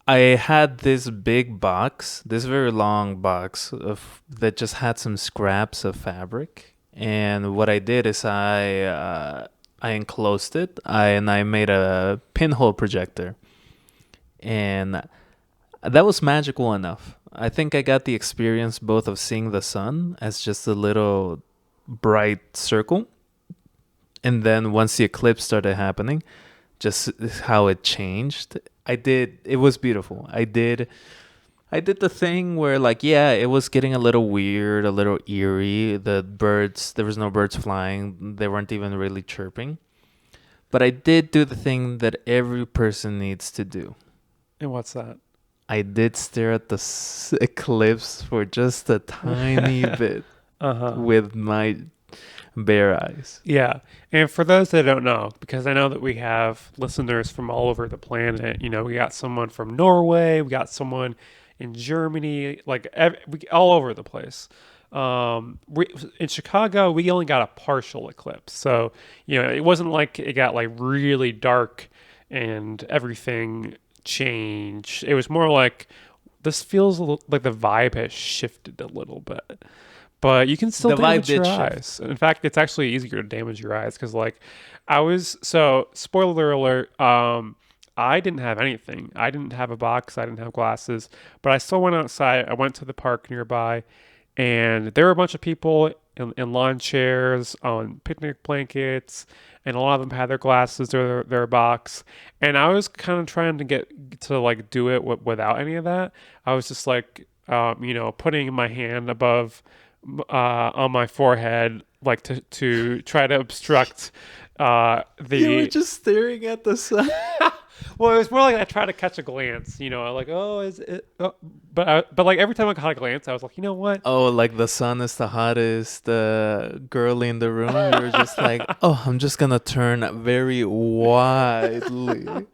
I had this big box, this very long box of that just had some scraps of fabric, and what I did is I enclosed it, and I made a pinhole projector, and that was magical enough. I think I got the experience both of seeing the sun as just a little bright circle, and then once the eclipse started happening, just how it changed. It was beautiful. I did the thing where, like, yeah, it was getting a little weird, a little eerie. There was no birds flying. They weren't even really chirping. But I did do the thing that every person needs to do. And what's that? I did stare at the eclipse for just a tiny bit Uh-huh. with my bare eyes. Yeah. And for those that don't know, because I know that we have listeners from all over the planet, we got someone from Norway, we got someone in Germany, like all over the place. In Chicago, we only got a partial eclipse. So, it wasn't like it got like really dark and everything changed. It was more like this feels like the vibe has shifted a little bit. But you can still The vibe damage did your shift. eyes. In fact, it's actually easier to damage your eyes because, like, so spoiler alert, I didn't have anything. I didn't have a box. I didn't have glasses, but I still went outside. I went to the park nearby, and there were a bunch of people in lawn chairs on picnic blankets, and a lot of them had their glasses or their box. And I was kind of trying to get to like do it without any of that. I was just like, putting my hand above on my forehead, like to try to obstruct You were the. just staring at the sun. Well, it was more like I tried to catch a glance, like, oh, is it? Oh. But like every time I caught a glance, I was like, you know what? Oh, like the sun is the hottest girl in the room. You're just like, oh, I'm just gonna turn very widely.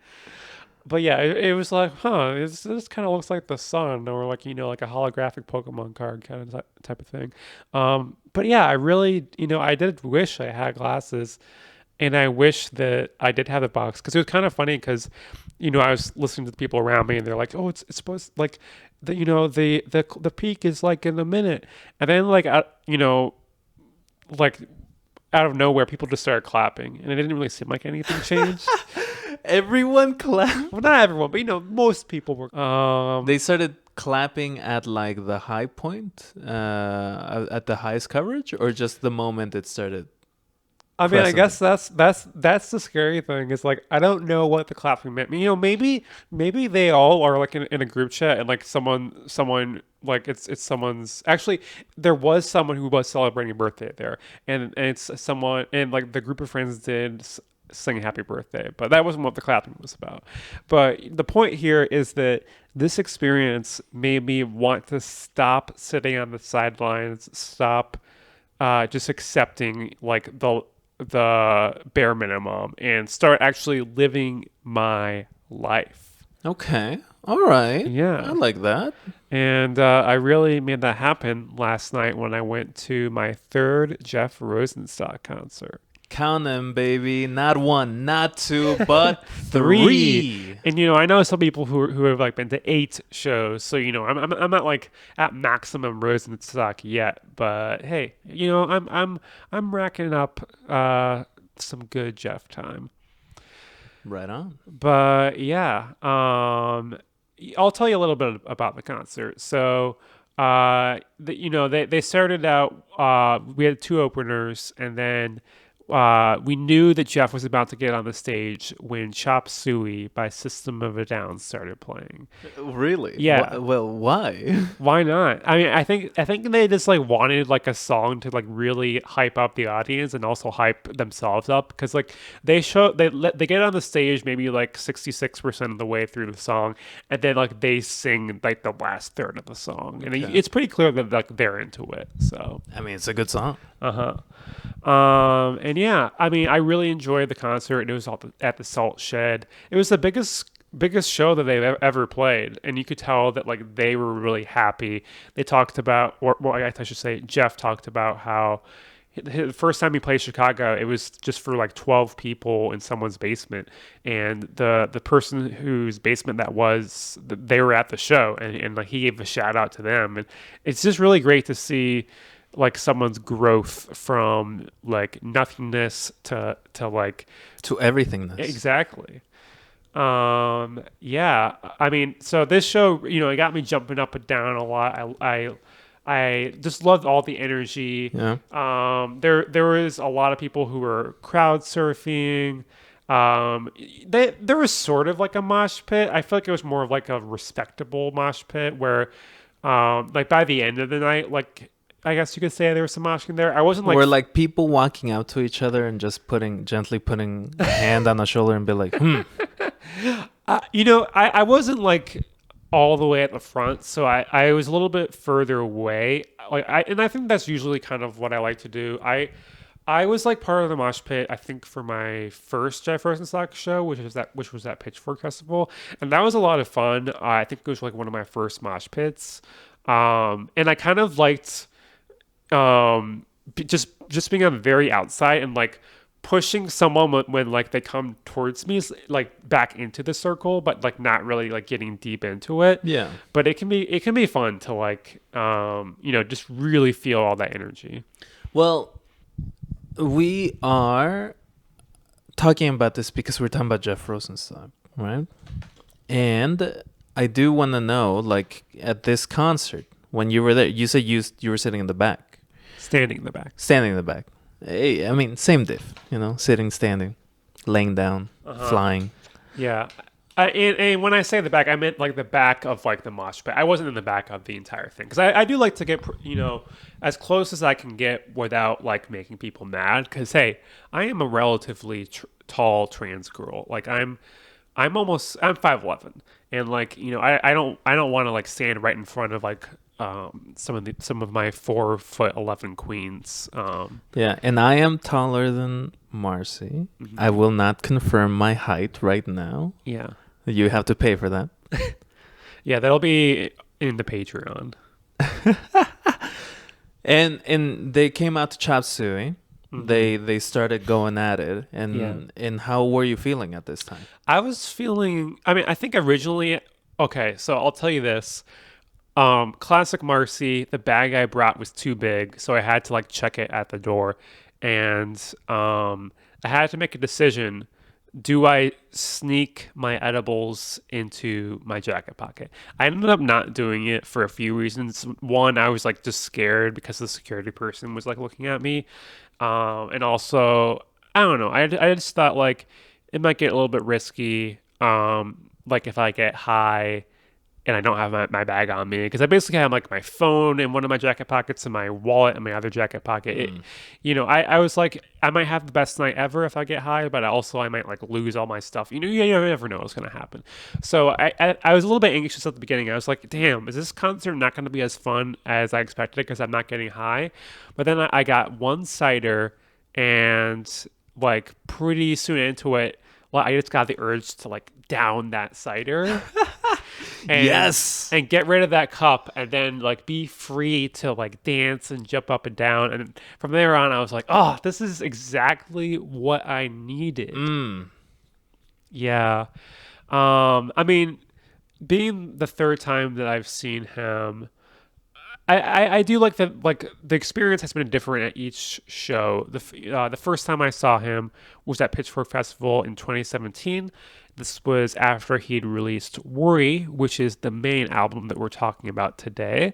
But yeah, it was like, this kind of looks like the sun, or like like a holographic Pokemon card kind of type of thing. But yeah, I really, I did wish I had glasses, and I wish that I did have the box because it was kind of funny because, I was listening to the people around me, and they're like, oh, it's supposed like the peak is like in a minute, and then like like out of nowhere, people just started clapping, and it didn't really seem like anything changed. Everyone clapped. Well, not everyone, but most people were. They started clapping at like the high point, at the highest coverage, or just the moment it started I mean, I crescenting. guess that's the scary thing. Is like I don't know what the clapping meant. Maybe they all are like in a group chat and like someone like it's someone's. Actually, there was someone who was celebrating a birthday there, and it's someone and like the group of friends did sing happy birthday, but that wasn't what the clapping was about. But the point here is that this experience made me want to stop sitting on the sidelines, stop just accepting like the bare minimum and start actually living my life. Okay, all right, I Yeah. like that. And I really made that happen last night when I went to my third Jeff Rosenstock concert. Count them, baby. Not one, not two, but Three. three. And I know some people who have like been to 8 shows, so I'm not like at maximum Rosenstock yet, but hey, I'm racking up some good Jeff time. Right on. But yeah, I'll tell you a little bit about the concert. So, they started out. We had two openers, and then we knew that Jeff was about to get on the stage when "Chop Suey" by System of a Down started playing. Really? Yeah, Well, why? why not? I mean, I think they just like wanted like a song to like really hype up the audience and also hype themselves up because like they get on the stage maybe like 66% of the way through the song, and then like they sing like the last third of the song, and Okay. it's pretty clear that like they're into it. So I mean, it's a good song. and yeah, I mean, I really enjoyed the concert. It was all at the Salt Shed. It was the biggest show that they've ever played, and you could tell that like they were really happy. They talked about, or well, I should say, Jeff talked about how the first time he played Chicago, it was just for like 12 people in someone's basement, and the person whose basement that was, they were at the show, and like he gave a shout out to them, and it's just really great to see like someone's growth from like nothingness to like To everythingness. exactly. Yeah, I mean, so this show, it got me jumping up and down a lot. I just loved all the energy. Yeah. There was a lot of people who were crowd surfing. There was sort of like a mosh pit. I feel like it was more of like a respectable mosh pit where, like by the end of the night, like I guess you could say there was some moshing there. I wasn't like Were like people walking out to each other and just gently putting a hand on the shoulder and be like, I wasn't like all the way at the front, so I was a little bit further away. And I think that's usually kind of what I like to do. I was like part of the mosh pit, I think, for my first Jeff Rosenstock show, which was that Pitchfork Festival, and that was a lot of fun. I think it was like one of my first mosh pits, and I kind of liked just being on the very outside and like pushing someone when like they come towards me like back into the circle, but like not really like getting deep into it. yeah. But it can be fun to like just really feel all that energy. Well, we are talking about this because we're talking about Jeff Rosenstock, right? And I do want to know, like, at this concert, when you were there, you said you were sitting in the back. Standing in the back. Standing in the back. Hey, I mean, same diff, sitting, standing, laying down, flying. Yeah. And when I say the back, I meant like the back of like the mosh pit. I wasn't in the back of the entire thing because I do like to get as close as I can get without like making people mad. Because hey, I am a relatively tall trans girl. Like I'm 5'11", and like I don't want to like stand right in front of like some of my 4'11" queens. Yeah, and I am taller than Marcy. Mm-hmm. I will not confirm my height right now. Yeah. You have to pay for that. Yeah, that'll be in the Patreon. And they came out to Chop Suey. Mm-hmm. They started going at it. And how were you feeling at this time? I was feeling, I think originally, okay, so I'll tell you this. Classic Marcy, the bag I brought was too big, so I had to like check it at the door. And I had to make a decision. Do I sneak my edibles into my jacket pocket? I ended up not doing it for a few reasons. One, I was like just scared because the security person was like looking at me. And also, I don't know. I just thought like it might get a little bit risky. Like if I get high and I don't have my bag on me, because I basically have like my phone in one of my jacket pockets and my wallet in my other jacket pocket. I was like, I might have the best night ever if I get high, but I might like lose all my stuff. You never know what's going to happen. So I was a little bit anxious at the beginning. I was like, damn, is this concert not going to be as fun as I expected because I'm not getting high? But then I got one cider, and like pretty soon into it, well, I just got the urge to like down that cider. Yes. And get rid of that cup and then like be free to like dance and jump up and down. And from there on, I was like, oh, this is exactly what I needed. Yeah. I mean, being the third time that I've seen him, I do like that. Like the experience has been different at each show. The first time I saw him was at Pitchfork Festival in 2017. This was after he'd released Worry, which is the main album that we're talking about today.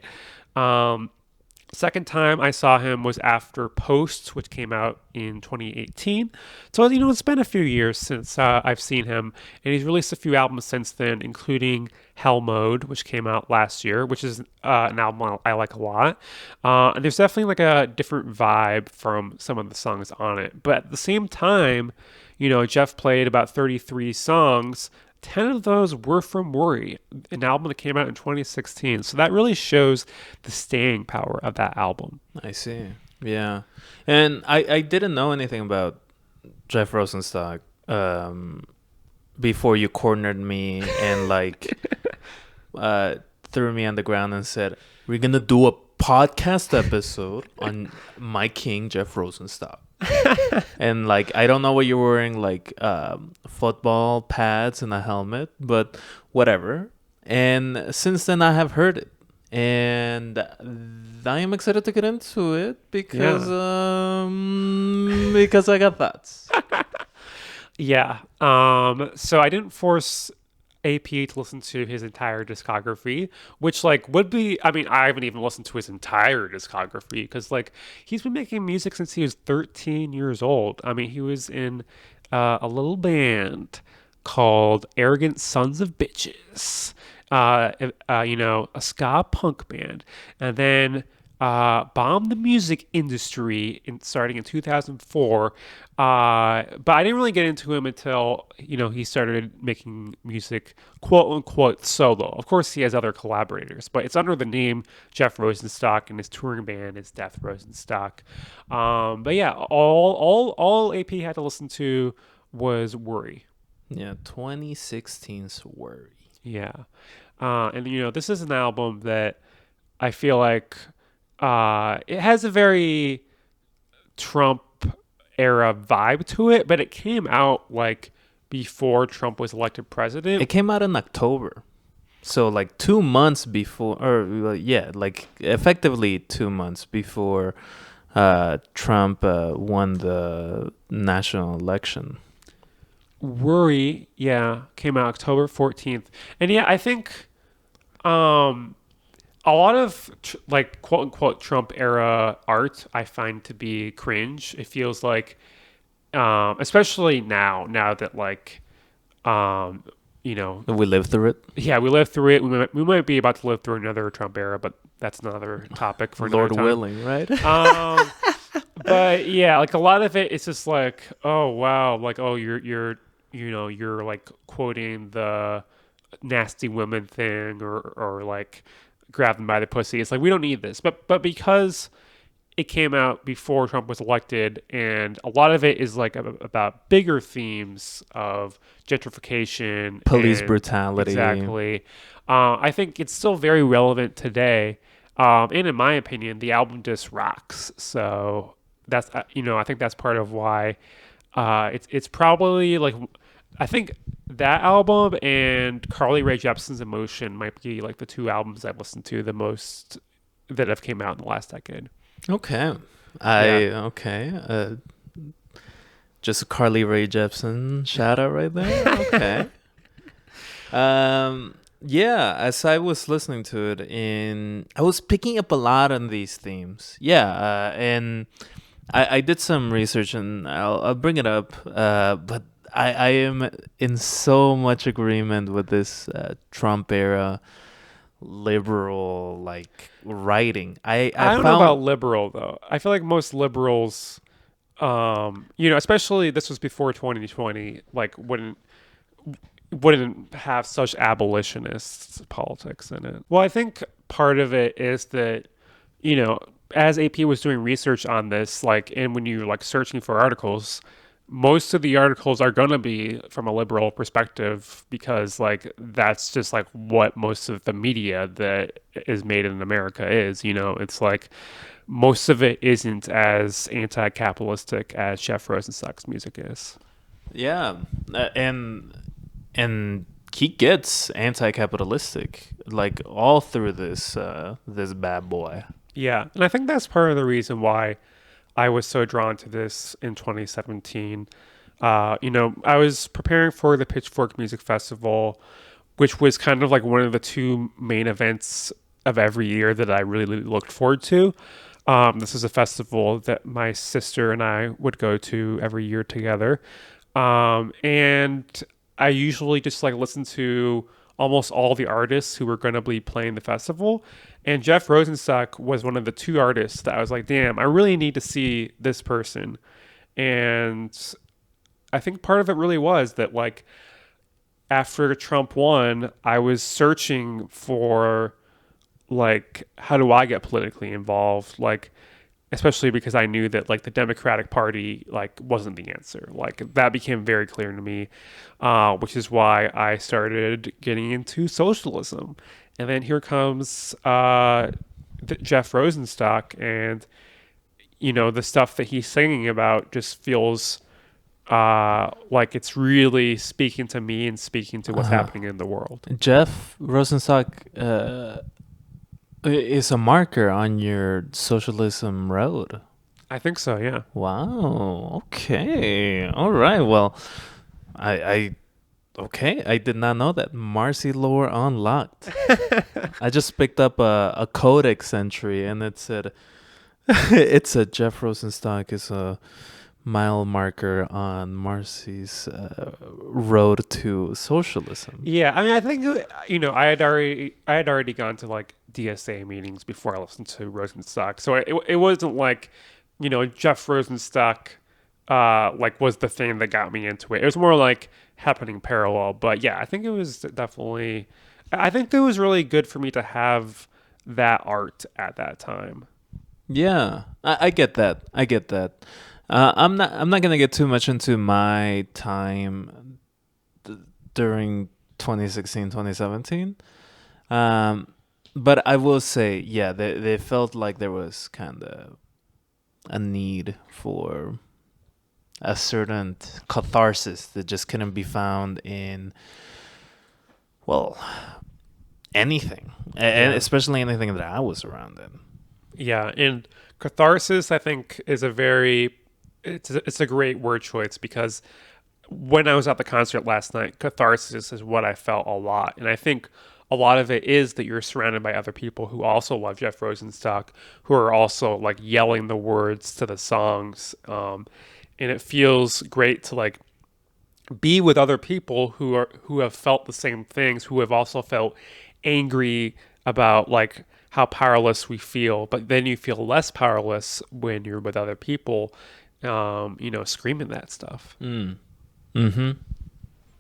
Second time I saw him was after Post, which came out in 2018. So, it's been a few years since I've seen him, and he's released a few albums since then, including Hell Mode, which came out last year, which is an album I like a lot. And there's definitely like a different vibe from some of the songs on it. But at the same time, Jeff played about 33 songs. 10 of those were from Worry, an album that came out in 2016. So that really shows the staying power of that album. I see. Yeah. And I didn't know anything about Jeff Rosenstock before you cornered me and like threw me on the ground and said, we're going to do a podcast episode on my king Jeff Rosenstock. And like I don't know what you're wearing, like football pads and a helmet, but whatever. And since then I have heard it, and I am excited to get into it because I got thoughts. Yeah. So I didn't force AP to listen to his entire discography, which like would be, I mean, I haven't even listened to his entire discography because like he's been making music since he was 13 years old. I mean, he was in a little band called Arrogant Sons of Bitches, a ska punk band, and then bombed the music industry starting in 2004. But I didn't really get into him until, he started making music, quote unquote, solo. Of course, he has other collaborators, but it's under the name Jeff Rosenstock, and his touring band is Death Rosenstock. But yeah, all AP had to listen to was Worry. Yeah, 2016's Worry. Yeah. And this is an album that I feel like it has a very Trump era vibe to it, but it came out like before Trump was elected president. It came out in October. So like 2 months before, or yeah, like effectively 2 months before Trump won the national election. Worry, yeah, came out October 14th. And yeah, I think a lot of like quote unquote Trump era art I find to be cringe. It feels like, especially now that like, We lived through it. yeah, we lived through it. We might be about to live through another Trump era, but that's another topic for another Lord time. willing, right? But yeah, like a lot of it, it's just like, oh wow, like oh you're like quoting the nasty women thing or like grab them by the pussy. It's like we don't need this, but because it came out before Trump was elected, and a lot of it is like about bigger themes of gentrification, Police and brutality. exactly. I think it's still very relevant today, and in my opinion, the album just rocks. So that's I think that's part of why it's probably like I think that album and Carly Rae Jepsen's Emotion might be like the two albums I've listened to the most that have came out in the last decade. Okay. Just a Carly Rae Jepsen shout out right there. Okay. Yeah, as I was listening to it, I was picking up a lot on these themes. Yeah, and I did some research, and I'll bring it up. But I am in so much agreement with this Trump era liberal like writing. I don't know about liberal though. I feel like most liberals, especially this was before 2020, like wouldn't have such abolitionist politics in it. Well, I think part of it is that, as AP was doing research on this, like, and when you're like searching for articles, most of the articles are going to be from a liberal perspective because like that's just like what most of the media that is made in America is. It's like most of it isn't as anti-capitalistic as Jeff Rosenstock's music is. Yeah, and he gets anti-capitalistic like all through this this bad boy. Yeah, and I think that's part of the reason why I was so drawn to this in 2017. I was preparing for the Pitchfork Music Festival, which was kind of like one of the two main events of every year that I really looked forward to. This is a festival that my sister and I would go to every year together. And I usually just like listen to almost all the artists who were going to be playing the festival. And Jeff Rosenstock was one of the two artists that I was like, damn, I really need to see this person. And I think part of it really was that like after Trump won, I was searching for like, how do I get politically involved? Like, especially because I knew that like the Democratic Party like wasn't the answer. Like that became very clear to me, which is why I started getting into socialism. And then here comes Jeff Rosenstock, and the stuff that he's singing about just feels like it's really speaking to me and speaking to what's Uh, happening in the world. Jeff Rosenstock is a marker on your socialism road. I think so, yeah. Wow. Okay. All right. Well, I okay. I did not know that. Marcy lore unlocked. I just picked up a codex entry and it said it said Jeff Rosenstock is a mile marker on Marcy's road to socialism. Yeah, I mean, I think I had already gone to like DSA meetings before I listened to Rosenstock, so it wasn't like Jeff Rosenstock like was the thing that got me into it. It was more like happening parallel, but yeah, I think it was definitely. I think it was really good for me to have that art at that time. Yeah, I get that. I get that. I'm not gonna get too much into my time during 2016, 2017. Um, but I will say, yeah, they felt like there was kind of a need for a certain catharsis that just couldn't be found in, well, anything, and Yeah. especially anything that I was around in. Yeah, and catharsis I think is it's a great word choice because when I was at the concert last night, catharsis is what I felt a lot. And I think a lot of it is that you're surrounded by other people who also love Jeff Rosenstock, who are also like yelling the words to the songs. And it feels great to like be with other people who have felt the same things, who have also felt angry about like how powerless we feel, but then you feel less powerless when you're with other people, screaming that stuff. Mm. Hmm.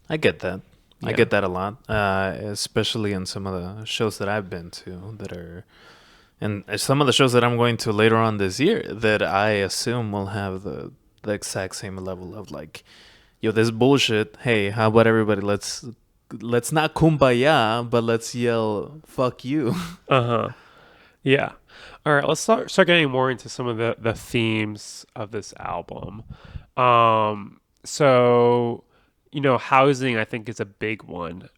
I get that. I Yeah. get that a lot, especially in some of the shows that I've been to that are, and some of the shows that I'm going to later on this year that I assume will have the exact same level of like, yo, this bullshit. Hey, how about everybody? Let's not kumbaya, but let's yell fuck you. Uh huh. Yeah. All right. Let's start getting more into some of the themes of this album. So, housing I think is a big one.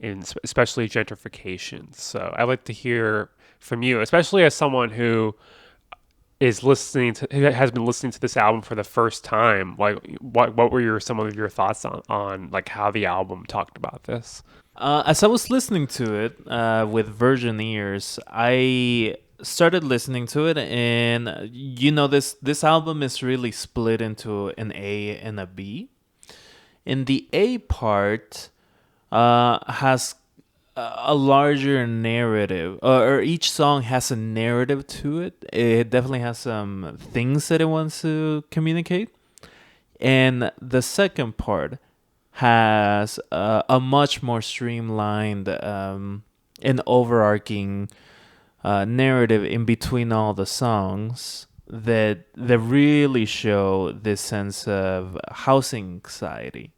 In especially gentrification. So I'd like to hear from you, especially as someone who who has been listening to this album for the first time. Like, what were some of your thoughts on like how the album talked about this? As I was listening to it with virgin ears, I started listening to it, and this album is really split into an A and a B. In the A part, has a larger narrative, or each song has a narrative to it. It definitely has some things that it wants to communicate. And the second part has a much more streamlined and overarching narrative in between all the songs that really show this sense of housing anxiety.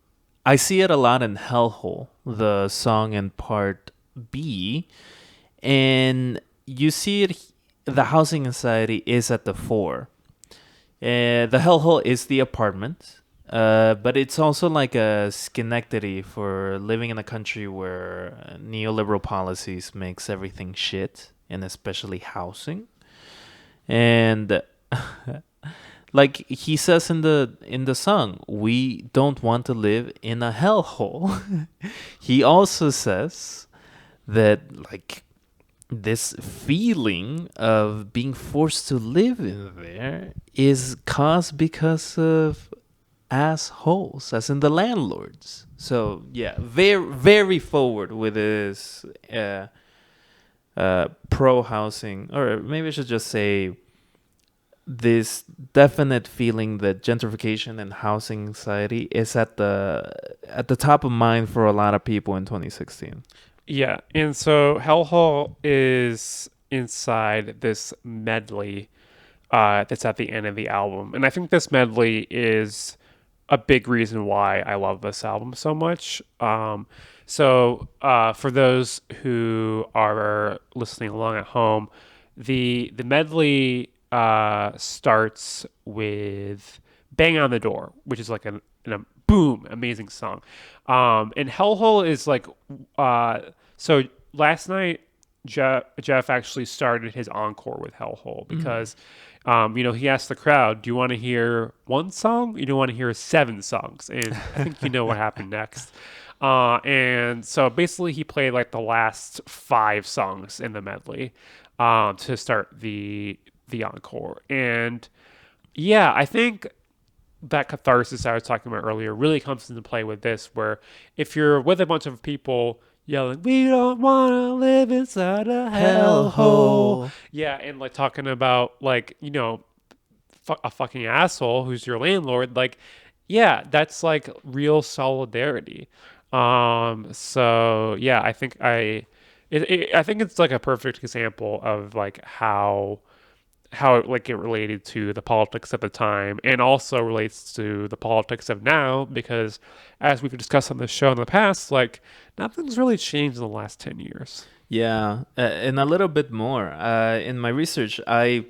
I see it a lot in Hellhole, the song in part B, and you see it. The housing anxiety is at the fore. The hellhole is the apartment, but it's also like a Schenectady for living in a country where neoliberal policies makes everything shit, and especially housing. And like he says in the song, we don't want to live in a hellhole. He also says that like this feeling of being forced to live in there is caused because of assholes, as in the landlords. So yeah, very very forward with this pro housing, or maybe I should just say this definite feeling that gentrification and housing anxiety is at the top of mind for a lot of people in 2016. Yeah, and so Hellhole is inside this medley that's at the end of the album, and I think this medley is a big reason why I love this album so much. For those who are listening along at home, The medley starts with "Bang on the Door," which is like a boom, amazing song. And Hellhole is like so last night Jeff actually started his encore with Hellhole Mm. because he asked the crowd, "Do you want to hear one song? Or do you want to hear 7 songs?" And I think you know what happened next. And so basically, he played like the last 5 songs in the medley to start the encore. And yeah, I think that catharsis I was talking about earlier really comes into play with this, where if you're with a bunch of people yelling, "We don't want to live inside a hellhole," Hellhole. yeah, and like talking about like a fucking asshole who's your landlord, like yeah, that's like real solidarity. So yeah, I think it's like a perfect example of like how it related to the politics of the time and also relates to the politics of now because as we've discussed on this show in the past, like nothing's really changed in the last 10 years. Yeah, and a little bit more. In my research, I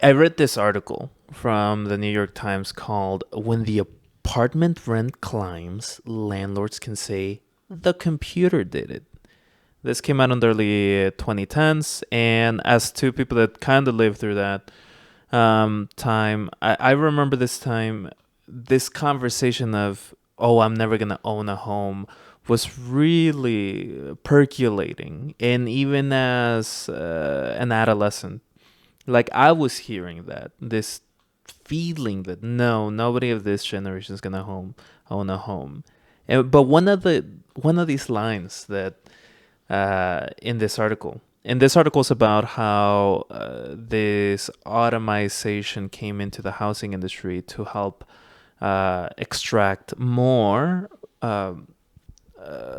read this article from the New York Times called "When the Apartment Rent Climbs, Landlords Can Say the Computer Did It." This came out in the early 2010s, and as two people that kind of lived through that time, I remember this time, this conversation of, oh, I'm never going to own a home was really percolating. And even as an adolescent, like I was hearing that, this feeling that no, nobody of this generation is going to own a home. But one of these lines that in this article. And this article is about how this automation came into the housing industry to help extract more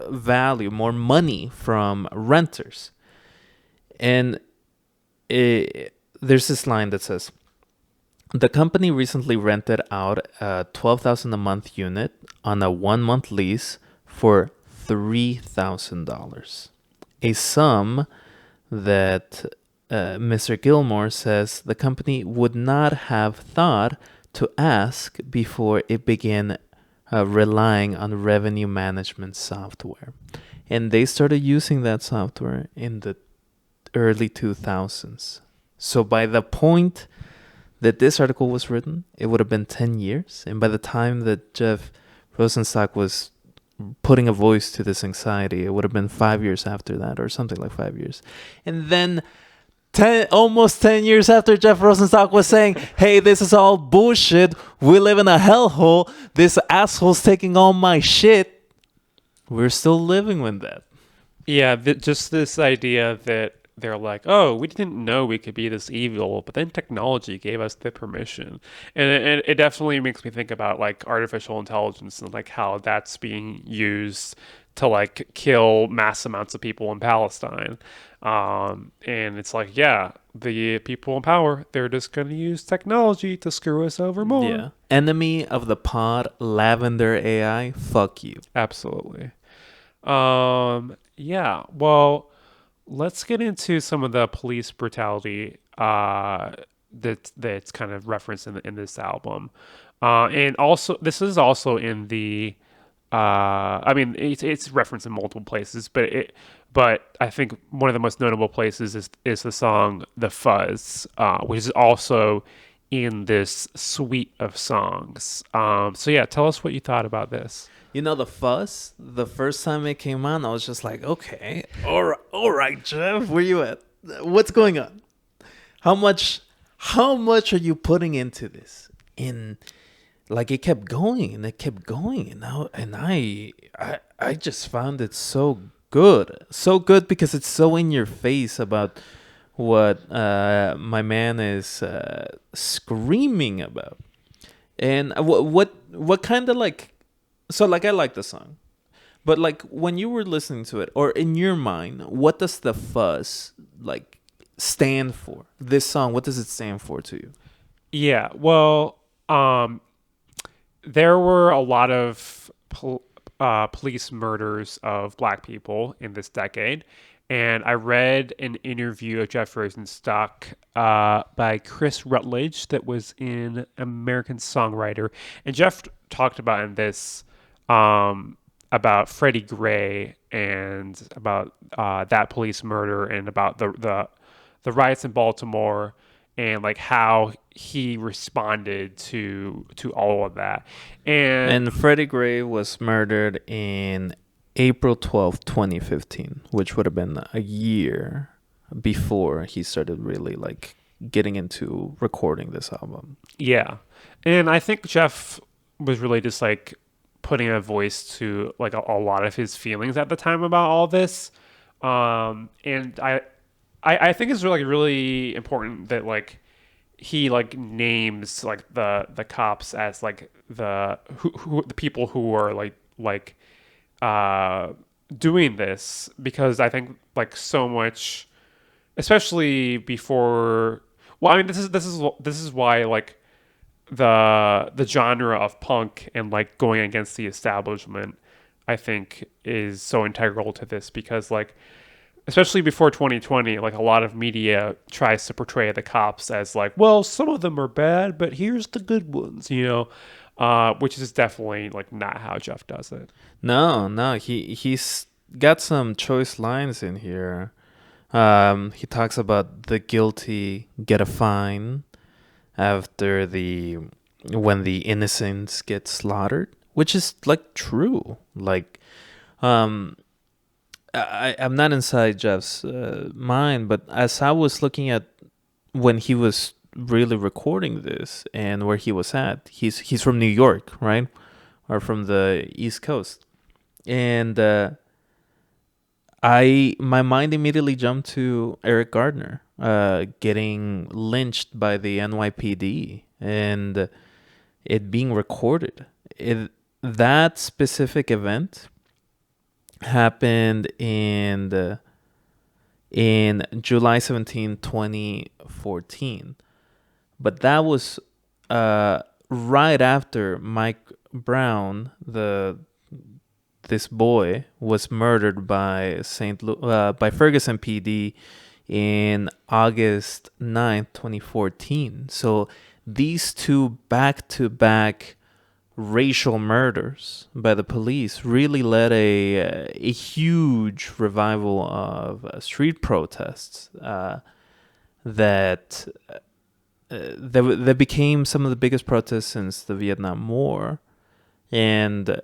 value, more money from renters. And there's this line that says, the company recently rented out a 12,000 a month unit on a 1 month lease for $3,000. A sum that Mr. Gilmore says the company would not have thought to ask before it began relying on revenue management software. And they started using that software in the early 2000s. So by the point that this article was written, it would have been 10 years. And by the time that Jeff Rosenstock was putting a voice to this anxiety, it would have been 5 years after that, or something like 5 years. And then almost 10 years after Jeff Rosenstock was saying, hey, this is all bullshit. We live in a hellhole. This asshole's taking all my shit. We're still living with that. Yeah, just this idea that they're like, oh, we didn't know we could be this evil, but then technology gave us the permission. And it definitely makes me think about like artificial intelligence and like how that's being used to like kill mass amounts of people in Palestine. And it's like, yeah, the people in power, they're just going to use technology to screw us over more. Yeah. Enemy of the pod, Lavender AI, fuck you. Absolutely. Yeah, well, let's get into some of the police brutality that's kind of referenced in this album, and also this is also in the. I mean, it's referenced in multiple places, but I think one of the most notable places is the song "The Fuzz," which is also in this suite of songs. So yeah, tell us what you thought about this. You know, the fuzz, the first time it came on, I was just like, okay, all right, Jeff, where you at? What's going on? How much are you putting into this? And like it kept going and it kept going, I just found it so good because it's so in your face about what my man is screaming about. And what kind of like, so like I like the song, but like when you were listening to it, or in your mind, what does the fuzz like stand for? This song, what does it stand for to you? Yeah, well, there were a lot of police murders of black people in this decade, And I read an interview of Jeff Rosenstock by Chris Rutledge that was in American Songwriter. And Jeff talked about in this about Freddie Gray and about that police murder and about the riots in Baltimore and like how he responded to all of that. And And Freddie Gray was murdered in April 12th, 2015, which would have been a year before he started really like getting into recording this album. yeah. And I think Jeff was really just like putting a voice to like a lot of his feelings at the time about all this. And I think it's really important that like he like names like the cops as like the people who are like uh doing this, because I think like so much, especially before, well, I mean, this is why like the genre of punk and like going against the establishment, I think, is so integral to this, because like especially before 2020, like a lot of media tries to portray the cops as like, well, some of them are bad, but here's the good ones, which is definitely like not how Jeff does it. No, he's got some choice lines in here. He talks about the guilty get a fine after the when the innocents get slaughtered, which is like true. Like, um, I'm not inside Jeff's mind, but as I was looking at when he was really recording this and where he was at, he's from New York, right, or from the East Coast, and I my mind immediately jumped to Eric Gardner getting lynched by the NYPD and it being recorded. That specific event happened in July 17, 2014. But that was right after Mike Brown, this boy, was murdered by by Ferguson PD in August 9th, 2014. So these two back-to-back racial murders by the police really led a huge revival of street protests that that became some of the biggest protests since the Vietnam War. And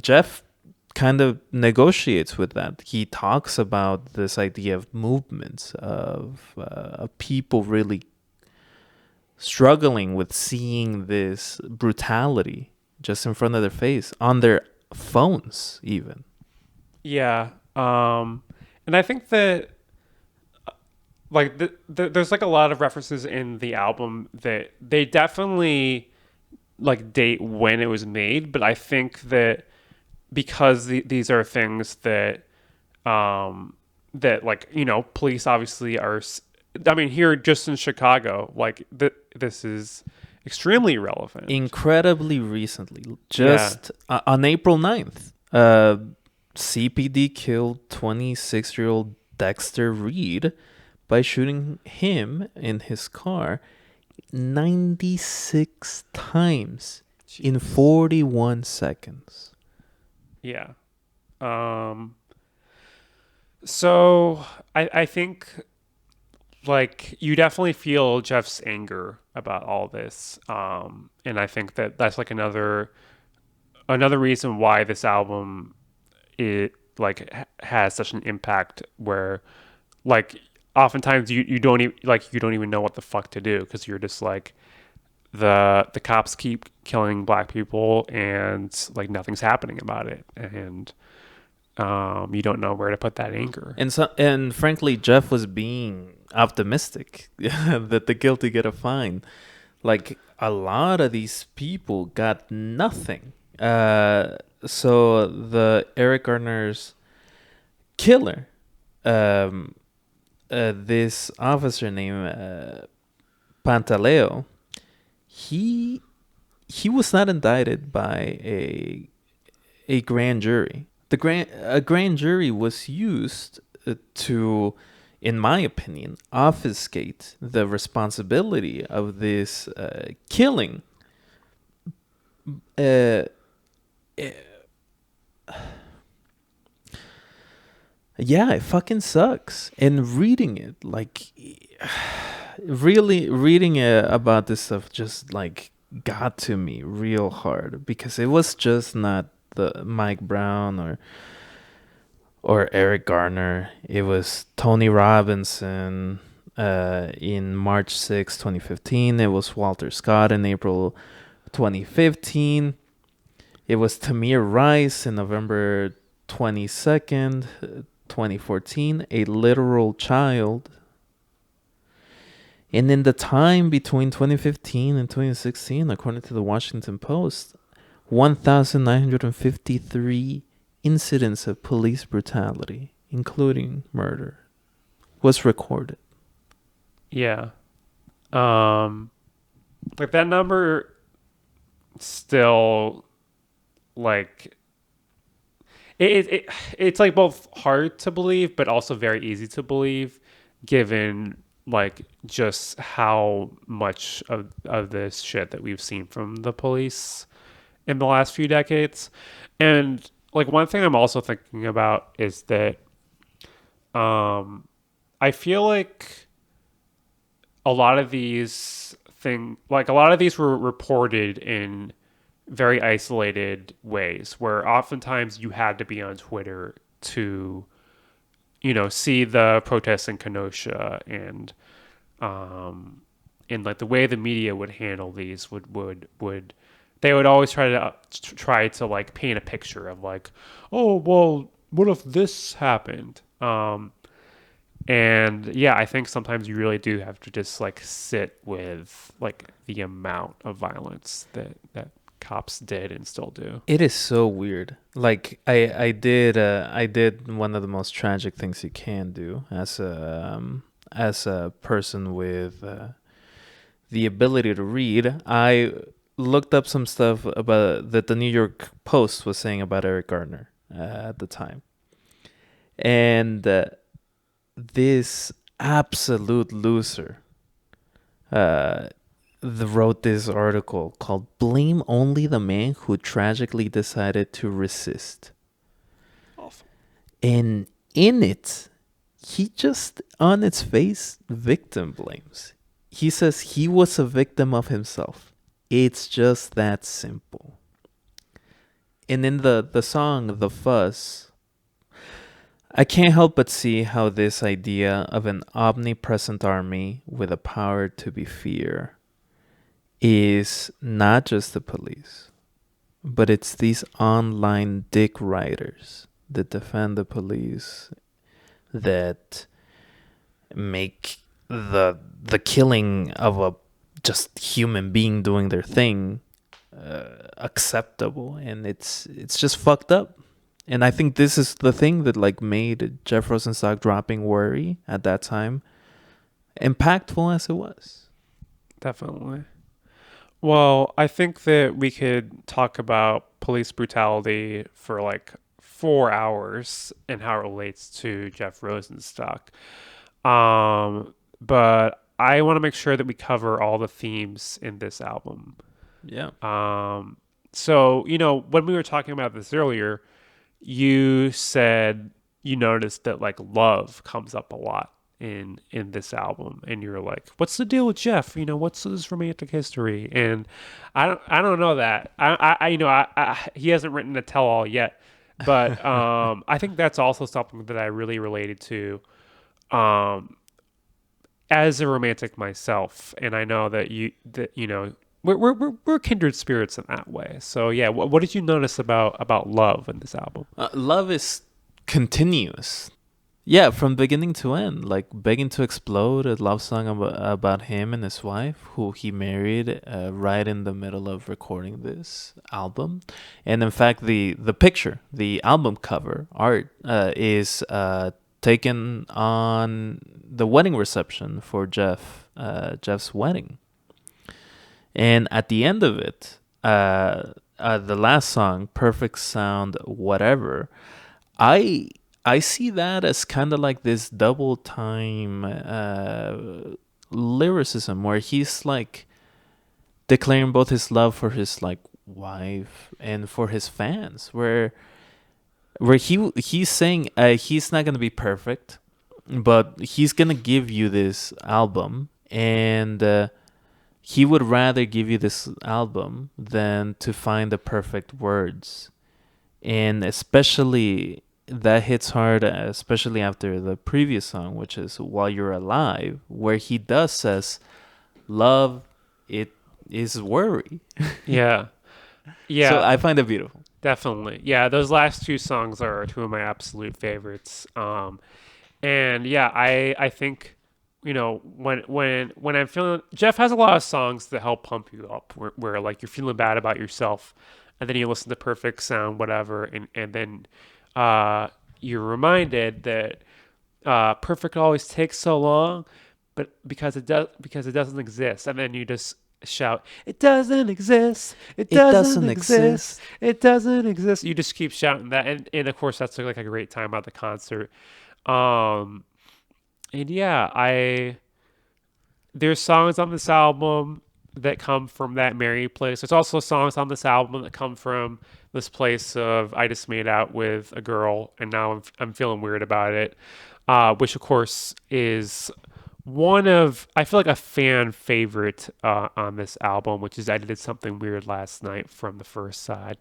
Jeff kind of negotiates with that. He talks about this idea of movements, of people really struggling with seeing this brutality just in front of their face, on their phones even. Yeah. And I think that like there's like a lot of references in the album that they definitely like date when it was made, but I think that because these are things that that like police obviously are I mean, here just in Chicago, like this is extremely relevant. Incredibly recently, Yeah. just on April 9th, CPD killed 26-year-old Dexter Reed by shooting him in his car 96 times in 41 seconds. Yeah. Um so I think like you definitely feel Jeff's anger about all this. And I think that that's like another reason why this album it like has such an impact, where like oftentimes you don't even you don't even know what the fuck to do, because you're just like the cops keep killing black people and like nothing's happening about it, and you don't know where to put that anger. And frankly, Jeff was being optimistic that the guilty get a fine. Like a lot of these people got nothing. So the Eric Garner's killer, um, this officer named Pantaleo, he he was not indicted by a grand jury. A grand jury was used to, in my opinion, obfuscate the responsibility of this killing. Uh, yeah, it fucking sucks. And reading it, like, really reading about this stuff just like got to me real hard because it was just not the Mike Brown or Eric Garner. It was Tony Robinson in March 6, 2015. It was Walter Scott in April 2015. It was Tamir Rice in November 22nd, 2014, A Literal Child. And in the time between 2015 and 2016, according to the Washington Post, 1,953 incidents of police brutality, including murder, was recorded. Yeah. Like that number still like it's like both hard to believe but also very easy to believe given like just how much of this shit that we've seen from the police in the last few decades. And like one thing I'm also thinking about is that I feel like a lot of these a lot of these were reported in very isolated ways where oftentimes you had to be on Twitter to, see the protests in Kenosha and like the way the media would handle these would they would always try to like paint a picture of like, oh, well, what if this happened? And yeah, I think sometimes you really do have to just like sit with like the amount of violence that cops did and still do. It is so weird. Like I did one of the most tragic things you can do as a person with the ability to read. I looked up some stuff about that the New York Post was saying about Eric Gardner at the time, and this absolute loser wrote this article called "Blame Only the Man Who Tragically Decided to Resist." Awful. And in it, he just, on its face, victim blames. He says he was a victim of himself. It's just that simple. And in the song, The Fuzz, I can't help but see how this idea of an omnipresent army with a power to be feared is not just the police, but it's these online dick riders that defend the police, that make the killing of a just human being doing their thing acceptable, and it's just fucked up. And I think this is the thing that like made Jeff Rosenstock dropping Worry at that time impactful as it was. Definitely. Well, I think that we could talk about police brutality for like 4 hours and how it relates to Jeff Rosenstock. But I want to make sure that we cover all the themes in this album. Yeah. So, when we were talking about this earlier, you said you noticed that like love comes up a lot in this album, and you're like, what's the deal with Jeff? What's his romantic history? And I don't know that. He hasn't written a tell all yet, but I think that's also something that I really related to as a romantic myself, and I know that we're kindred spirits in that way. So yeah, what did you notice about love in this album? Love is continuous. Yeah, from beginning to end, like Begging to Explode, a love song about him and his wife, who he married right in the middle of recording this album. And in fact, the picture, the album cover art, is taken on the wedding reception for Jeff's wedding. And at the end of it, the last song, Perfect Sound Whatever, I I see that as kind of like this double time lyricism where he's like declaring both his love for his like wife and for his fans, where he's saying he's not gonna be perfect, but he's gonna give you this album, and he would rather give you this album than to find the perfect words. And especially that hits hard, especially after the previous song, which is While You're Alive, where he does says love, it is worry. Yeah. So Yeah, I find it beautiful. definitely. Yeah, those last two songs are two of my absolute favorites. And yeah, I think when I'm feeling, Jeff has a lot of songs that help pump you up, where like you're feeling bad about yourself, and then you listen to Perfect Sound, whatever, and then uh, you're reminded that perfect always takes so long, but because it doesn't exist, and then you just shout, "It doesn't exist! It It doesn't doesn't exist! exist. It doesn't exist!" You just keep shouting that, and of course that's like a great time at the concert. Um, and yeah, I there's songs on this album that come from that merry place. There's also songs on this album that come from this place of I just made out with a girl and now I'm feeling weird about it, which of course is one of I feel like a fan favorite on this album, which is I did something weird last night from the first side.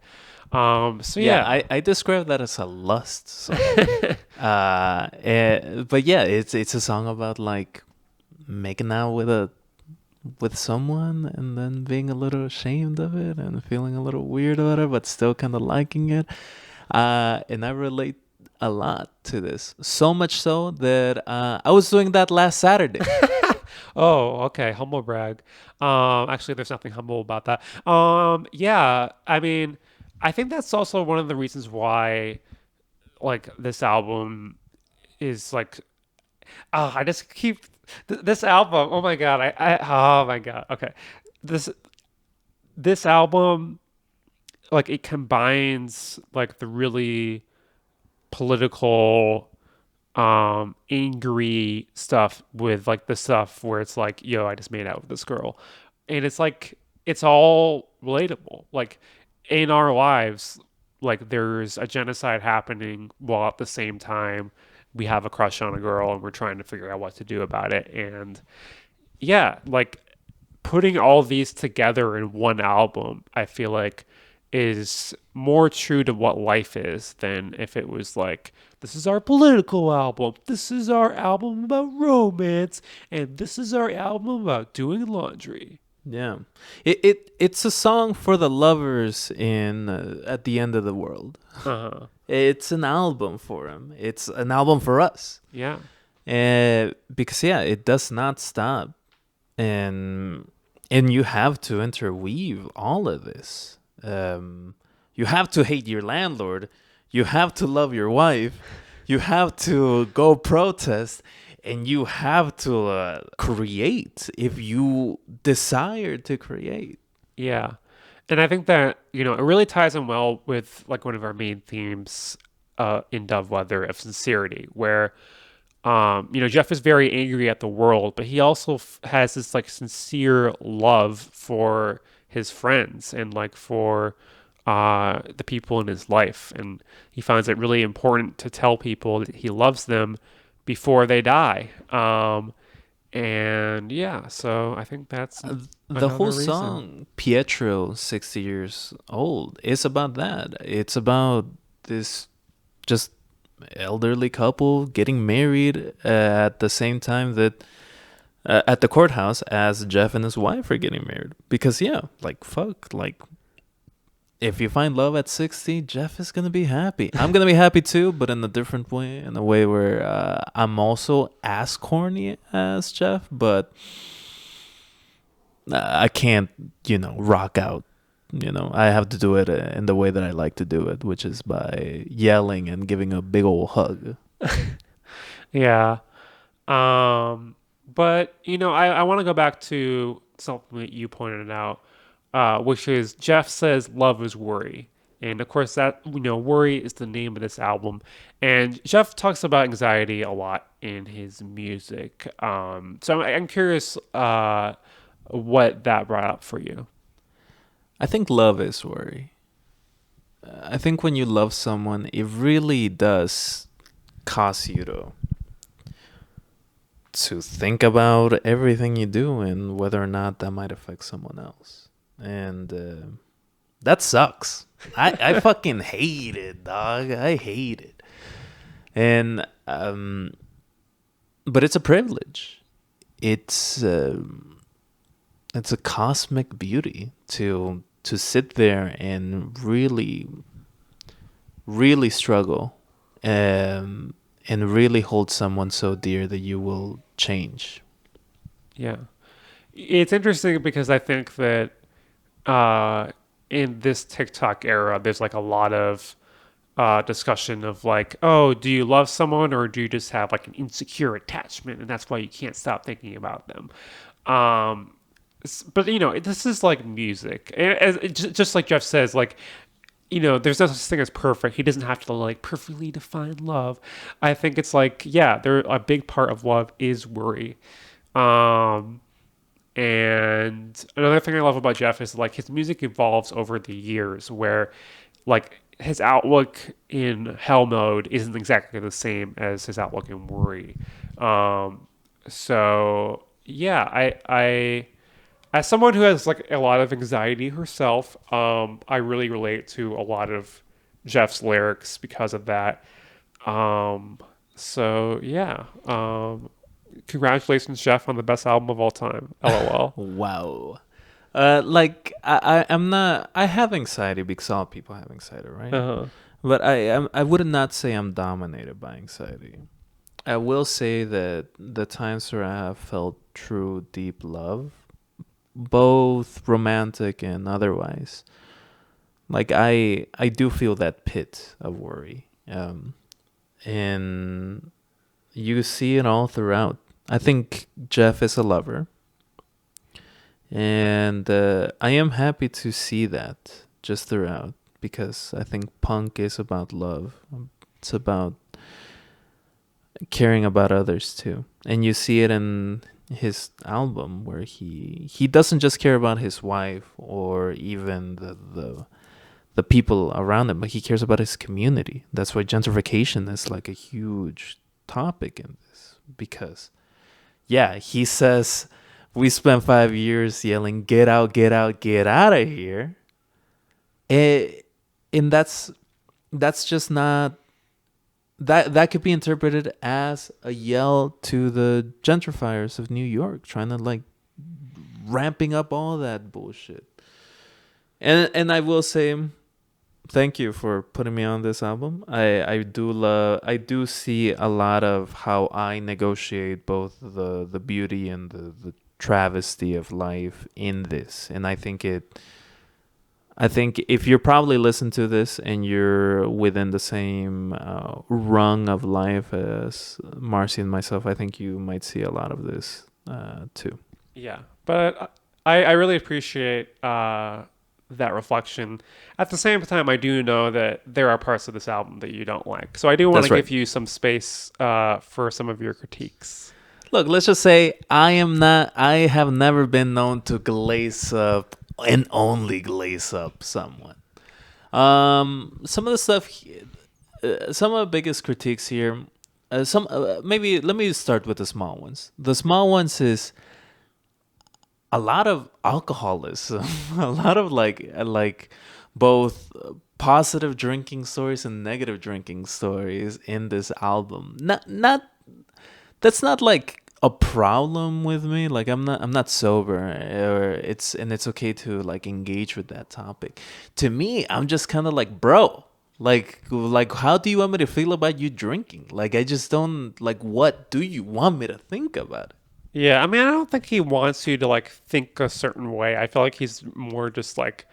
So Yeah, yeah, I describe that as a lust song. But yeah, it's a song about like making out with someone and then being a little ashamed of it and feeling a little weird about it, but still kind of liking it. And I relate a lot to this. So much so that I was doing that last Saturday. Oh, okay. Humble brag. Actually, there's nothing humble about that. Yeah. I mean, I think that's also one of the reasons why, like, this album is like, oh, I just keep this album. Oh my God. Oh my God. Okay. This, this album, like, it combines, like, the really political angry stuff with like the stuff where it's like, yo, I just made out with this girl. And it's like it's all relatable. Like in our lives, like there's a genocide happening while at the same time we have a crush on a girl and we're trying to figure out what to do about it. And yeah, like putting all these together in one album, I feel like is more true to what life is than if it was like, this is our political album, this is our album about romance, and this is our album about doing laundry. Yeah, it's a song for the lovers in at the end of the world. Uh huh. It's an album for them. It's an album for us. Yeah. Because yeah, it does not stop, and you have to interweave all of this. You have to hate your landlord. You have to love your wife. You have to go protest, and you have to create if you desire to create. Yeah. And I think that, it really ties in well with like one of our main themes in Dove Weather of sincerity, where Jeff is very angry at the world, but he also has this like sincere love for his friends and like for the people in his life. And he finds it really important to tell people that he loves them before they die. And yeah, so I think that's The whole another reason. song, Pietro, 60 years old, is about that. It's about this just elderly couple getting married at the same time that at the courthouse as Jeff and his wife are getting married. Because yeah, like fuck, like if you find love at 60, Jeff is gonna be happy. I'm gonna be happy too, but in a different way, in a way where I'm also as corny as Jeff, but I can't, rock out. I have to do it in the way that I like to do it, which is by yelling and giving a big old hug. Yeah. But I want to go back to something that you pointed out, which is Jeff says love is worry. And of course, that, worry is the name of this album. And Jeff talks about anxiety a lot in his music. So I'm curious what that brought up for you. I think love is worry. I think when you love someone, it really does cause you to think about everything you do and whether or not that might affect someone else. And that sucks. I fucking hate it, dog. I hate it. And but it's a privilege. It's a cosmic beauty to sit there and really struggle, and really hold someone so dear that you will change. Yeah. It's interesting because I think that in this TikTok era, there's like a lot of discussion of like, oh, do you love someone or do you just have like an insecure attachment and that's why you can't stop thinking about them? But this is like music, and just like Jeff says, like, there's no such thing as perfect. He doesn't have to like perfectly define love. I think it's like, yeah, there a big part of love is worry. Um, and another thing I love about Jeff is like his music evolves over the years, where like his outlook in Hell Mode isn't exactly the same as his outlook in Worry. So yeah, I as someone who has like a lot of anxiety herself, I really relate to a lot of Jeff's lyrics because of that. Um, so yeah, congratulations, Jeff, on the best album of all time. LOL. Wow. Like I'm not. I have anxiety because all people have anxiety, right? Uh-huh. But I would not say I'm dominated by anxiety. I will say that the times where I have felt true deep love, both romantic and otherwise, like I do feel that pit of worry, and you see it all throughout. I think Jeff is a lover, and I am happy to see that just throughout, because I think punk is about love. It's about caring about others too, and you see it in his album where he doesn't just care about his wife or even the people around him, but he cares about his community. That's why gentrification is like a huge topic in this, because yeah, he says we spent 5 years yelling get out, get out, get out of here. Eh, and that's just not, that could be interpreted as a yell to the gentrifiers of New York, trying to like ramping up all that bullshit. And I will say thank you for putting me on this album. I do see a lot of how I negotiate both the beauty and the travesty of life in this. And I think if you're probably listening to this and you're within the same rung of life as Marcy and myself, I think you might see a lot of this too. Yeah, but I really appreciate that reflection. At the same time, I do know that there are parts of this album that you don't like. So I do want That's to right. give you some space for some of your critiques. Look, let's just say I have never been known to glaze up and only glaze up someone. Some of the stuff, some of the biggest critiques here, maybe let me start with the small ones. The small ones is a lot of alcoholism, a lot of like both positive drinking stories and negative drinking stories in this album. Not that's not like a problem with me. Like I'm not sober, or it's okay to like engage with that topic. To me, I'm just kind of like, bro, like how do you want me to feel about you drinking? Like I just don't, like, what do you want me to think about it? Yeah, I mean, I don't think he wants you to like think a certain way. I feel like he's more just like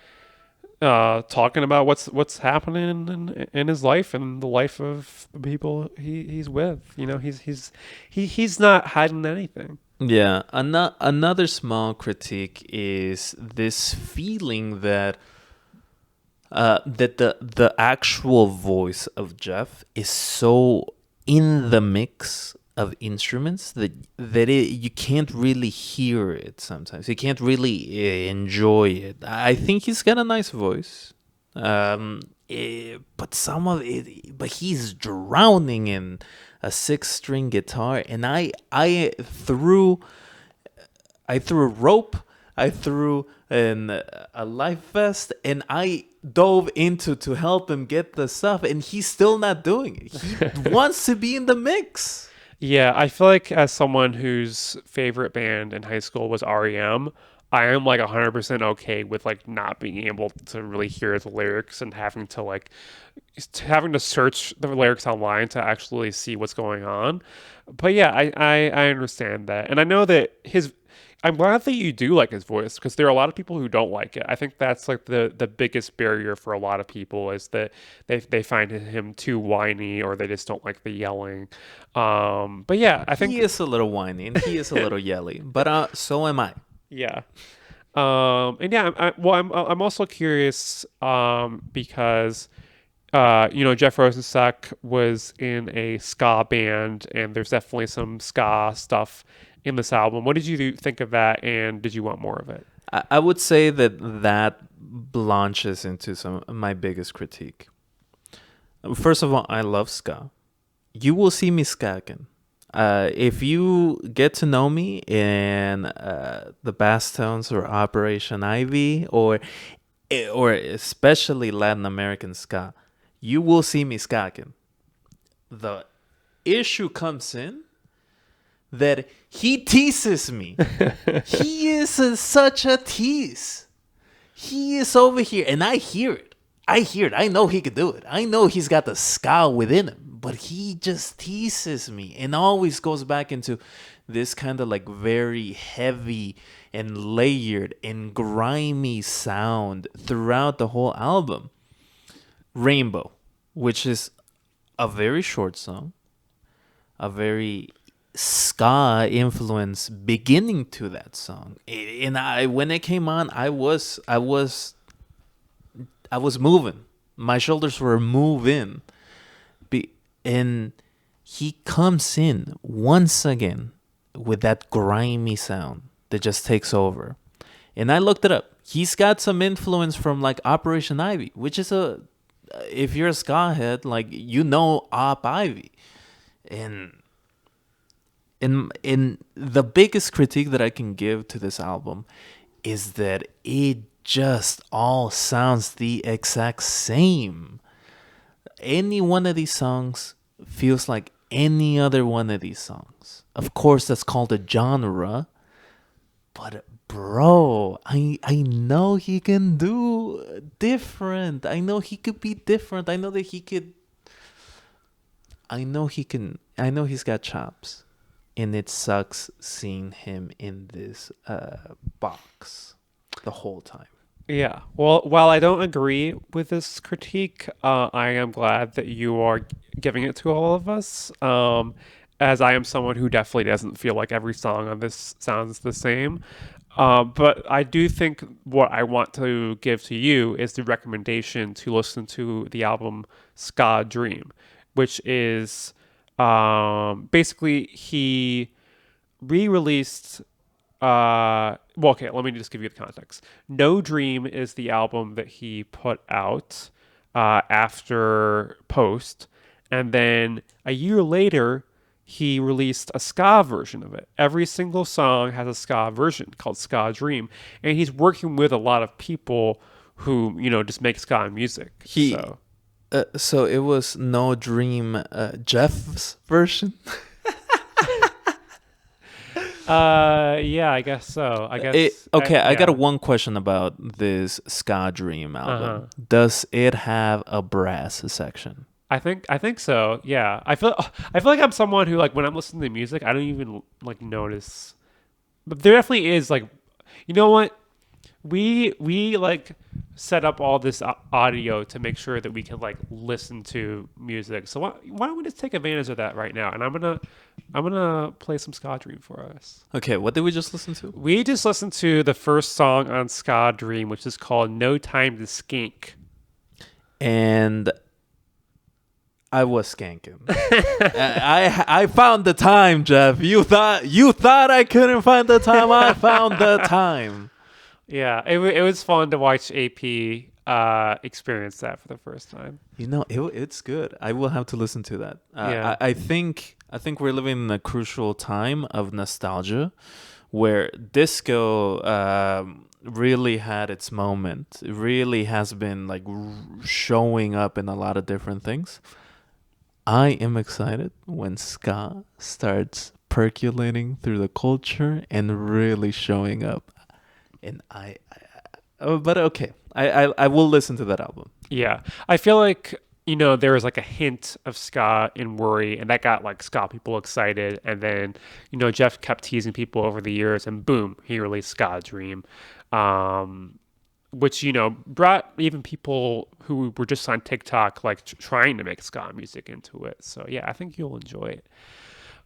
talking about what's happening in his life and the life of the people he's with. He's not hiding anything. Yeah, another small critique is this feeling that that the actual voice of Jeff is so in the mix of instruments you can't really hear it sometimes. You can't really enjoy it. I think he's got a nice voice, but some of it, but he's drowning in a six-string guitar, and I threw a rope. I threw a life vest, and I dove into to help him get the stuff, and he's still not doing it. He wants to be in the mix. Yeah, I feel like as someone whose favorite band in high school was REM, I am like 100% okay with like not being able to really hear the lyrics and having to search the lyrics online to actually see what's going on. But yeah, I understand that. And I know that I'm glad that you do like his voice because there are a lot of people who don't like it. I think that's like the biggest barrier for a lot of people is that they find him too whiny or they just don't like the yelling. But yeah, I He think is a little whiny and he is a little yelly, but so am I. yeah. And yeah, I'm also curious because Jeff Rosenstock was in a ska band, and there's definitely some ska stuff in this album. What did you think of that, and did you want more of it? I would say that launches into some of my biggest critique. First of all, I love ska. You will see me skacking. If you get to know me in the bass tones or Operation Ivy or especially Latin American ska, you will see me skacking. The issue comes in that he teases me. He is such a tease. He is over here, and I hear it. I know he could do it. I know he's got the ska within him, but he just teases me and always goes back into this kind of like very heavy and layered and grimy sound throughout the whole album. Rainbow, which is a very short song, a very ska influence beginning to that song, and when it came on, I was moving. My shoulders were moving, and he comes in once again with that grimy sound that just takes over. And I looked it up. He's got some influence from like Operation Ivy, which is if you're a ska head, like Op Ivy, and in the biggest critique that I can give to this album is that it just all sounds the exact same. Any one of these songs feels like any other one of these songs. Of course, that's called a genre, but bro, I know he can do different. I know he could be different. I know that he could. I know he can. I know he's got chops. And it sucks seeing him in this box the whole time. Yeah. Well, while I don't agree with this critique, I am glad that you are giving it to all of us. As I am someone who definitely doesn't feel like every song on this sounds the same. But I do think what I want to give to you is the recommendation to listen to the album Ska Dream, which is basically he re-released well, okay, let me just give you the context. No Dream is the album that he put out after Post, and then a year later he released a ska version of it. Every single song has a ska version called Ska Dream, and he's working with a lot of people who just make ska music. So it was No Dream, Jeff's version. Yeah, I guess so. I guess. I got yeah. one question about this Ska Dream album. Does it have a brass section? I think so. Yeah. I feel like I'm someone who like when I'm listening to music, I don't even like notice. But there definitely is like, you know what? We like set up all this audio to make sure that we can like listen to music. So why don't we just take advantage of that right now? And I'm gonna play some Ska Dream for us. Okay, what did we just listen to? We just listened to the first song on Ska Dream, which is called "No Time to Skink." and I was skanking. I found the time, Jeff. You thought I couldn't find the time. I found the time. Yeah, it was fun to watch AP experience that for the first time. It's good. I will have to listen to that. Yeah. I think we're living in a crucial time of nostalgia, where disco really had its moment. It really has been like showing up in a lot of different things. I am excited when ska starts percolating through the culture and really showing up. And but okay, I will listen to that album. Yeah. I feel like, there was like a hint of ska in Worry, and that got like ska people excited. And then, Jeff kept teasing people over the years, and boom, he released Ska Dream, which, brought even people who were just on TikTok, like trying to make ska music into it. So yeah, I think you'll enjoy it.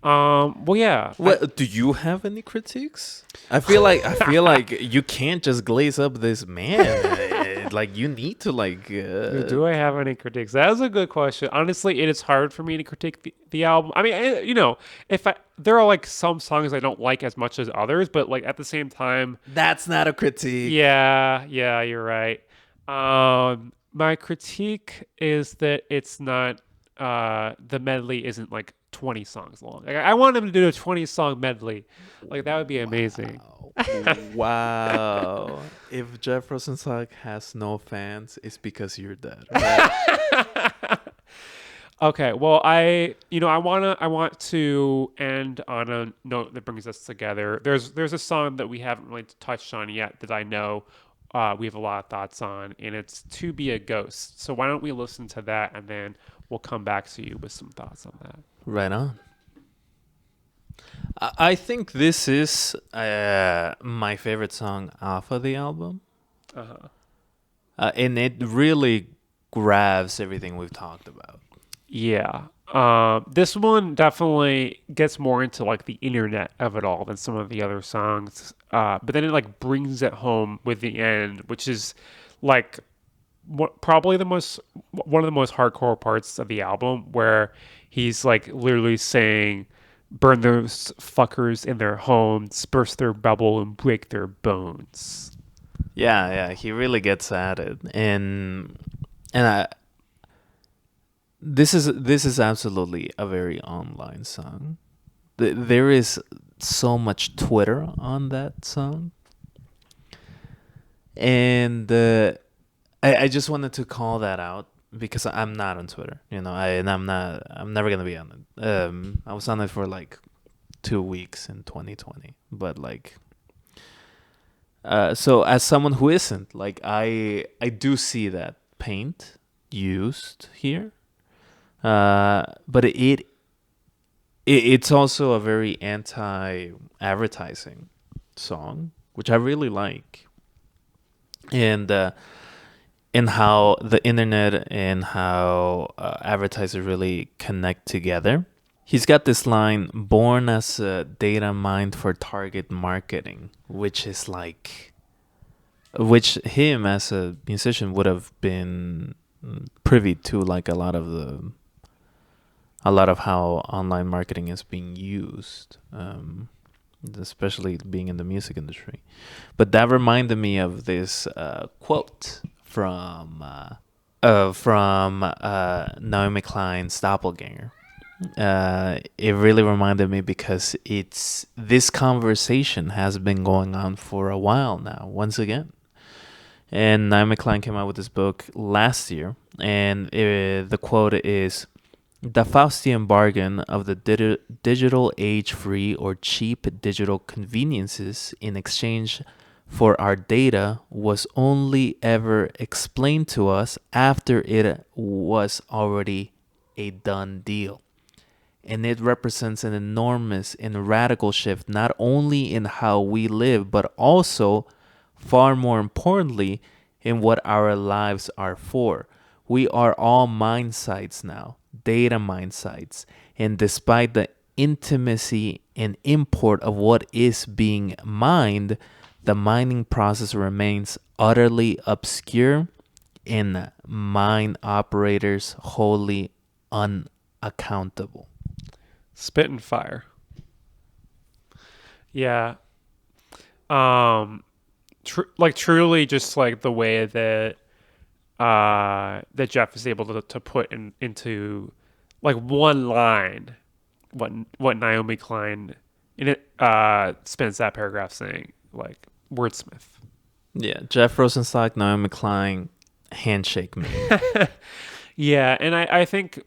Well, yeah. What do you have any critiques? I feel like you can't just glaze up this man. Like you need to Do I have any critiques? That is a good question. Honestly, it is hard for me to critique the album. I mean, if there are like some songs I don't like as much as others, but like at the same time, That's not a critique. yeah, you're right. My critique is that it's not the medley isn't like 20 songs long. Like, I want him to do a 20-song medley. Like that would be amazing. Wow. If Jeff Rosenstock has no fans, it's because you're dead. Right? Okay, well, I want to end on a note that brings us together. There's a song that we haven't really touched on yet that I know we have a lot of thoughts on, and it's "To Be a Ghost." So why don't we listen to that, and then we'll come back to you with some thoughts on that. Right on. I think this is my favorite song off of the album. Uh-huh. And it really grabs everything we've talked about. Yeah. This one definitely gets more into like the internet of it all than some of the other songs. But then it like brings it home with the end, which is like probably one of the most hardcore parts of the album, where he's like literally saying, "Burn those fuckers in their homes, burst their bubble, and break their bones." Yeah, he really gets at it, and this is absolutely a very online song. There is so much Twitter on that song, and I just wanted to call that out because I'm not on Twitter, I'm never gonna be on it. I was on it for like 2 weeks in 2020, but like. So as someone who isn't, like I do see that paint used here, but it's also a very anti-advertising song, which I really like, and how the internet and how advertisers really connect together. He's got this line, "born as a data mined for target marketing," which is like, which him as a musician would have been privy to, like a lot of how online marketing is being used, especially being in the music industry. But that reminded me of this quote from Naomi Klein's Doppelganger. It really reminded me because this conversation has been going on for a while now, once again. And Naomi Klein came out with this book last year, and the quote is, "The Faustian bargain of the digital age-free or cheap digital conveniences in exchange for our data was only ever explained to us after it was already a done deal. And it represents an enormous and radical shift, not only in how we live, but also, far more importantly, in what our lives are for. We are all mine sites now, data mine sites. And despite the intimacy and import of what is being mined, the mining process remains utterly obscure and mind operators wholly unaccountable. Spit and fire. Yeah. Truly just like the way that that Jeff is able to put into like one line what Naomi Klein in it spends that paragraph saying, like, wordsmith. Yeah, Jeff Rosenstock, Naomi Klein, handshake me. Yeah, and I think,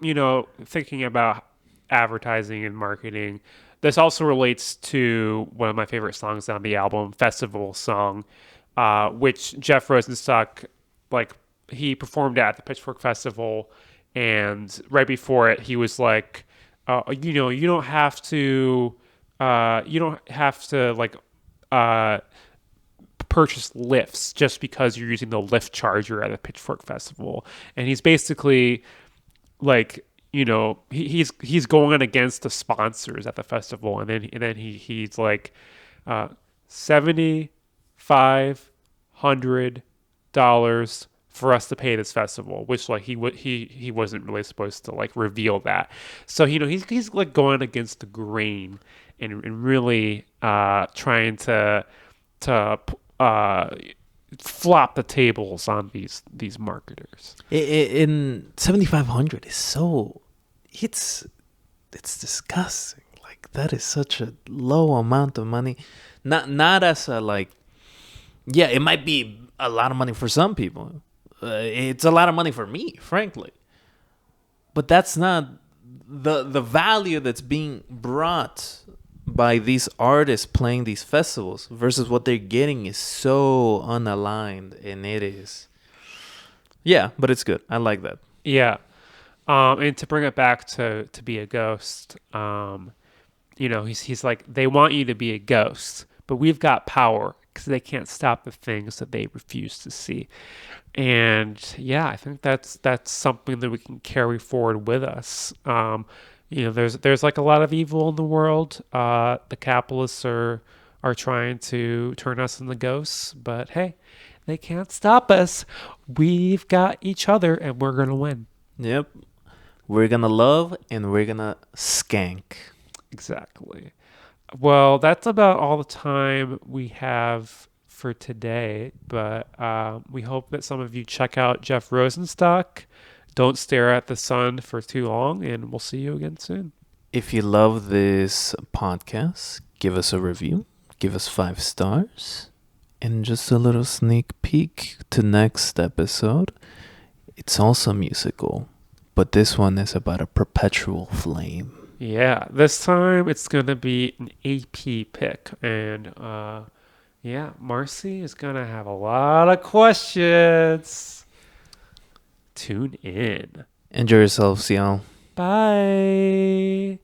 thinking about advertising and marketing, this also relates to one of my favorite songs on the album, Festival Song, which Jeff Rosenstock, like, he performed at the Pitchfork Festival, and right before it, he was like, you don't have to, like, purchase lifts just because you're using the lift charger at a Pitchfork Festival. And he's basically like, he's going against the sponsors at the festival, and then he's like, $7,500 for us to pay this festival, which like he wasn't really supposed to like reveal that. So he's like going against the grain and really trying to flop the tables on these marketers. In 7,500 is so it's disgusting. Like that is such a low amount of money. Not as a like, yeah, it might be a lot of money for some people. It's a lot of money for me, frankly. But that's not the value that's being brought by these artists playing these festivals versus what they're getting is so unaligned, and it is. Yeah, but it's good. I like that. Yeah. And to bring it back to be a ghost, he's like, they want you to be a ghost, but we've got power because they can't stop the things that they refuse to see. And yeah, I think that's something that we can carry forward with us. There's like a lot of evil in the world. The capitalists are trying to turn us into ghosts, but hey, they can't stop us. We've got each other, and we're gonna win. Yep. We're gonna love and we're gonna skank. Exactly. Well, that's about all the time we have for today, but we hope that some of you check out Jeff Rosenstock. Don't stare at the sun for too long, and we'll see you again soon. If you love this podcast, give us a review, give us 5 stars, and just a little sneak peek to next episode. It's also musical, but this one is about a perpetual flame. Yeah, this time it's going to be an AP pick, and Marcy is going to have a lot of questions. Tune in. Enjoy yourselves, y'all. Bye.